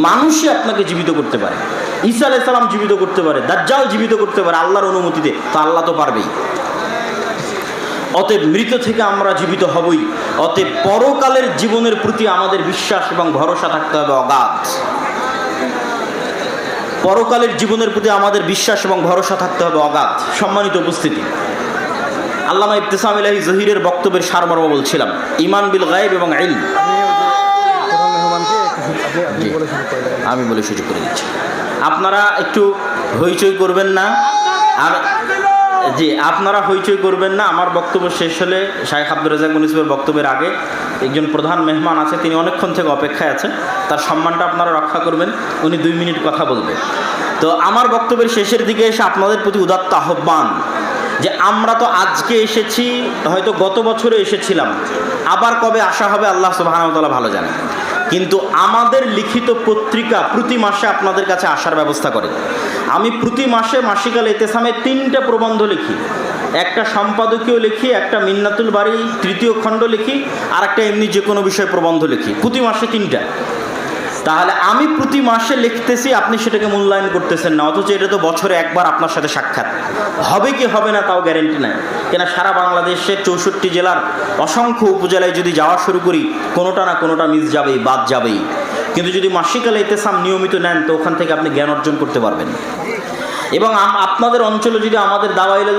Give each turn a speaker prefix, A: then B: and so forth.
A: মানুষই আপনাকে জীবিত করতে পারে। ঈসা আলাইহিস সালাম জীবিত করতে পারে, দাজ্জাল জীবিত করতে পারে আল্লাহর অনুমতিতে, তো আল্লাহ তো পারবেই। অতএব মৃত থেকে আমরা জীবিত হবই। অতএব পরকালের জীবনের প্রতি আমাদের বিশ্বাস এবং ভরসা থাকতে হবে অগাধ। পরকালের জীবনের প্রতি আমাদের বিশ্বাস এবং ভরসা থাকতে হবে অগাধ। সম্মানিত উপস্থিতি, আল্লামা ইবতিসাম ইলাহি জহিরের বক্তব্যের সারমর্ম বলছিলাম, ঈমান বিল গায়ব এবং ইলম। আমি বলে সুযোগ করে দিচ্ছি, আপনারা একটু হইচই করবেন না। আর জি, আপনারা হইচই করবেন না। আমার বক্তব্য শেষ হলে শাইখ আব্দুর রাজ্জাক মুনিসিবের বক্তব্যের আগে একজন প্রধান মেহমান আছে, তিনি অনেকক্ষণ থেকে অপেক্ষায় আছেন, তার সম্মানটা আপনারা রক্ষা করবেন। উনি 2 মিনিট কথা বলবেন। তো আমার বক্তব্যের শেষের দিকে এসে আপনাদের প্রতি উদাত্ত আহ্বান যে আমরা তো আজকে এসেছি, হয়তো গত বছরে এসেছিলাম, আবার কবে আসা হবে আল্লাহ সুবহানাহু ওয়া তাআলা ভালো জানে। কিন্তু আমাদের লিখিত পত্রিকা প্রতি মাসে আপনাদের কাছে আসার ব্যবস্থা করে। আমি প্রতি মাসে মাসিকাল ইতিসামে 3টা প্রবন্ধ লিখি, একটা সম্পাদকীয় লিখি, একটা মিন্নাতুল বাড়ি 3য় খণ্ড লিখি, আর একটা এমনি যে কোনো বিষয়ে প্রবন্ধ লিখি, প্রতি মাসে 3টা। তাহলে আমি প্রতি মাসে লিখতেছি, আপনি সেটাকে মূল্যায়ন করতেছেন না, অথচ এটা তো বছরে একবার আপনার সাথে সাক্ষাৎ হবে কি হবে না তাও গ্যারেন্টি নাই। কেন সারা বাংলাদেশের 64 জেলার অসংখ্য উপজেলায় যদি যাওয়া শুরু করি, কোনোটা না কোনোটা মিস যাবেই, বাদ যাবেই। কিন্তু যদি মাসিকাল ইতিসাম নিয়মিত নেন, তো ওখান থেকে আপনি জ্ঞান অর্জন করতে পারবেন। এবং আপনাদের অঞ্চলে যদি আমাদের দাওয়াইল